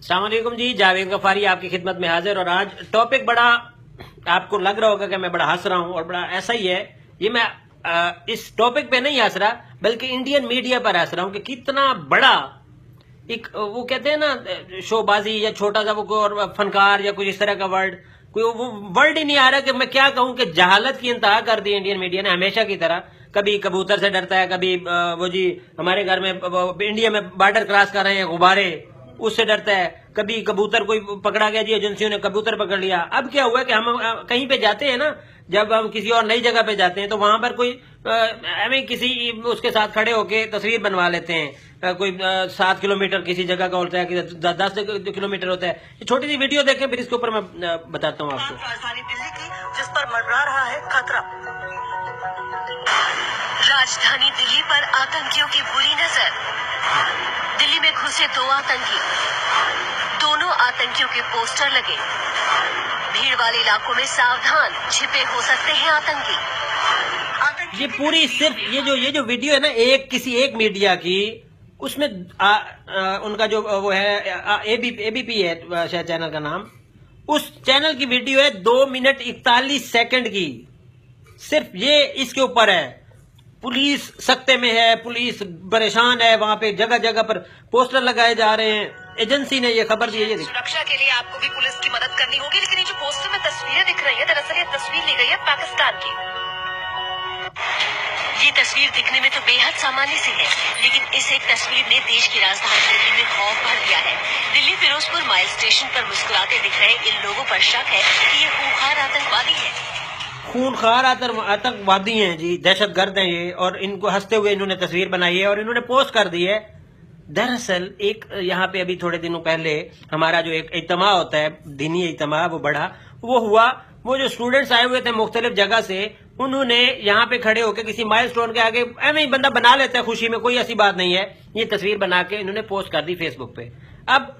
अस्सलाम वालेकुम जी, जावेद गफारी आपकी खिदमत में हाजिर। और आज टॉपिक बड़ा आपको लग रहा होगा कि मैं बड़ा हंस रहा हूं, और बड़ा ऐसा ही है। ये मैं इस टॉपिक पे नहीं हंस रहा, बल्कि इंडियन मीडिया पर हंस रहा हूं कि कितना बड़ा एक वो कहते हैं ना शोबाजी या छोटा सा वो कोई और फनकार या कुछ इस तरह का वर्ड, कोई वो वर्ड ही नहीं आ रहा कि मैं क्या कहूं कि जहालत की इंतहा कर दी इंडियन मीडिया ने हमेशा की तरह। कभी कबूतर से डरता है, कभी वो जी हमारे घर में इंडिया में बॉर्डर क्रॉस कर रहे हैं गुब्बारे, उससे डरता है। कभी कबूतर कोई पकड़ा गया जी, एजेंसियों ने कबूतर पकड़ लिया। अब क्या हुआ कि हम कहीं पे जाते हैं ना, जब हम किसी और नई जगह पे जाते हैं तो वहां पर कोई हमें किसी उसके साथ खड़े होके तस्वीर बनवा लेते हैं। कोई 7 किलोमीटर किसी जगह का होता है कि 10 किलोमीटर होता है। ये छोटी सी वीडियो देखें, फिर इसके ऊपर मैं बताता हूँ आपको। राजधानी दिल्ली की जिस पर मंडरा रहा है खतरा। राजधानी दिल्ली पर आतंकियों की बुरी नजर। दिल्ली में घुसे 2 आतंकी, दोनों आतंकियों के पोस्टर लगे। भीड़ वाले इलाकों में सावधान, छिपे हो सकते हैं आतंकी। ये पूरी सिर्फ ये जो वीडियो है ना किसी एक मीडिया की, उसमें उनका जो वो है एबीपी है शायद चैनल का नाम, उस चैनल की वीडियो है 2 मिनट 41 सेकंड की। सिर्फ ये इसके ऊपर है। पुलिस सख्ते में है, पुलिस परेशान है, वहां पे जगह जगह पर पोस्टर लगाए जा रहे हैं। एजेंसी ने ये खबर दी है। सुरक्षा के लिए आपको भी पुलिस की मदद करनी होगी, लेकिन ये जो पोस्टर में तस्वीरें दिख रही है, दरअसल ये तस्वीर ली गई है पाकिस्तान की। ये तस्वीर दिखने में तो बेहद सामान्य सी है, लेकिन इस एक तस्वीर ने देश की राजधानी दिल्ली में खौफ भर दिया है। दिल्ली फिरोजपुर माइल स्टेशन पर मुस्कुराते दिख रहे इन लोगों पर शक है कि ये खूंखार आतंकवादी है। खूनखार आतंकवादी हैं जी, दहशतगर्द हैं ये, और इनको हंसते हुए इन्होंने तस्वीर बनाई है और इन्होंने पोस्ट कर दी है। दरअसल एक यहाँ पे अभी थोड़े दिनों पहले हमारा जो एक इज्तिमा होता है, दीनी इज्तिमा, वो बढ़ा, वो हुआ। वो जो स्टूडेंट्स आए हुए थे मुख्तलिफ जगह से, उन्होंने यहाँ पे खड़े होकर किसी माइलस्टोन के आगे, ऐसे ही बंदा बना लेता है खुशी में, कोई ऐसी बात नहीं है, ये तस्वीर बना के इन्होंने पोस्ट कर दी फेसबुक पे। अब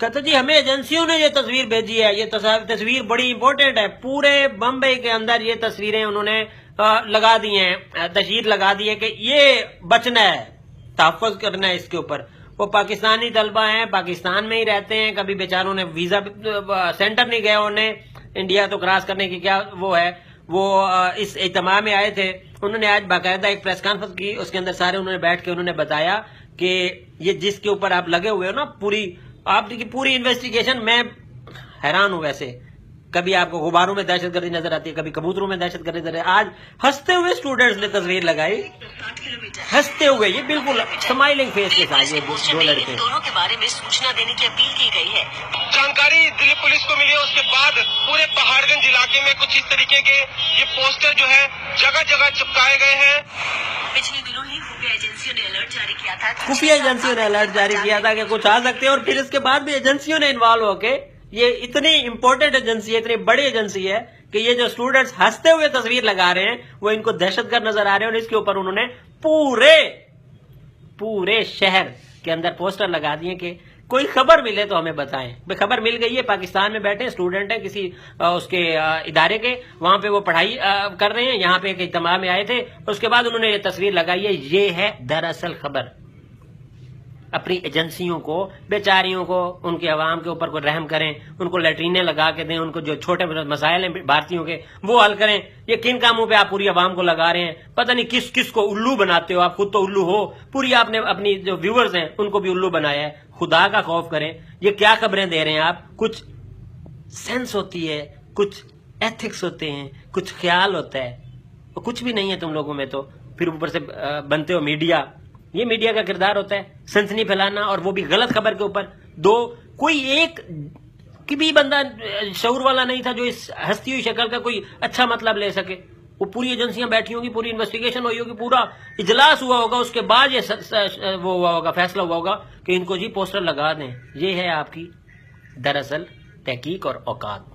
कहते जी हमें एजेंसियों ने ये तस्वीर भेजी है, ये तस्वीर बड़ी इंपॉर्टेंट है। पूरे बम्बई के अंदर ये तस्वीरें उन्होंने लगा दी हैं, तशहीर लगा दी है कि ये बचना है, तहफ़्फ़ुज़ करना है इसके ऊपर। वो पाकिस्तानी तलबा हैं, पाकिस्तान में ही रहते हैं, कभी बेचारों ने वीजा सेंटर नहीं गया, उन्हें इंडिया तो क्रॉस करने की क्या वो है। वो इस इज्तिमा में आए थे, उन्होंने आज बाकायदा एक प्रेस कॉन्फ्रेंस की, उसके अंदर सारे उन्होंने बैठ के उन्होंने बताया कि ये जिसके ऊपर आप लगे हुए हो ना, आपकी पूरी इन्वेस्टिगेशन, मैं हैरान हूं। वैसे कभी आपको गुब्बारों में दहशतगर्दी नजर आती है, कभी कबूतरों में दहशतगर्दी नजर आती है। आज हंसते हुए स्टूडेंट्स ने तस्वीर लगाई, हंसते हुए, ये बिल्कुल स्माइलिंग फेस के साथ, ये 2 लड़के। दोनों के बारे में सूचना देने की अपील की गई है। जानकारी दिल्ली पुलिस को मिली है, उसके बाद पूरे पहाड़गंज इलाके में कुछ इस तरीके के ये पोस्टर जो है जगह जगह चिपकाए गए हैं। पिछले दिनों ही खुफिया एजेंसियों ने अलर्ट जारी किया था, खुफिया एजेंसियों ने अलर्ट जारी किया था कि कुछ आ सकते हैं, और फिर इसके बाद भी एजेंसियों ने इन्वॉल्व होके, ये इतनी इंपॉर्टेंट एजेंसी है, इतनी बड़ी एजेंसी है कि ये जो स्टूडेंट्स हंसते हुए तस्वीर लगा रहे हैं वो इनको दहशतगर्द नजर आ रहे हैं, और इसके ऊपर उन्होंने पूरे शहर के अंदर पोस्टर लगा दिए कि कोई खबर मिले तो हमें बताएं। भाई खबर मिल गई है, पाकिस्तान में बैठे स्टूडेंट हैं किसी उसके इदारे के, वहां पे वो पढ़ाई कर रहे हैं, यहाँ पे एक इज्तिमा में आए थे, उसके बाद उन्होंने ये तस्वीर लगाई है। ये है दरअसल खबर। अपनी एजेंसियों को, बेचारियों को, उनके अवाम के ऊपर को रहम करें, उनको लैट्रीनें लगा के दें, उनको जो छोटे मसाइल हैं भारतीयों के वो हल करें। ये किन कामों पे आप पूरी अवाम को लगा रहे हैं? पता नहीं किस किस को उल्लू बनाते हो, आप खुद तो उल्लू हो, पूरी आपने अपनी जो व्यूअर्स हैं उनको भी उल्लू बनाया है। खुदा का खौफ करें, ये क्या खबरें दे रहे हैं आप? कुछ सेंस होती है, कुछ एथिक्स होते हैं, कुछ ख्याल होता है, तो कुछ भी नहीं है तुम लोगों में। तो फिर ऊपर से बनते हो मीडिया। ये मीडिया का किरदार होता है सनसनी फैलाना, और वो भी गलत खबर के ऊपर। कोई एक की भी बंदा शऊर वाला नहीं था जो इस हंसती हुई शक्ल का कोई अच्छा मतलब ले सके। वो पूरी एजेंसियां बैठी होंगी, पूरी इन्वेस्टिगेशन हुई होगी, पूरा इजलास हुआ होगा, उसके बाद ये वो हुआ होगा, फैसला हुआ होगा कि इनको जी पोस्टर लगा दें। ये है आपकी दरअसल तहकीक और औकात।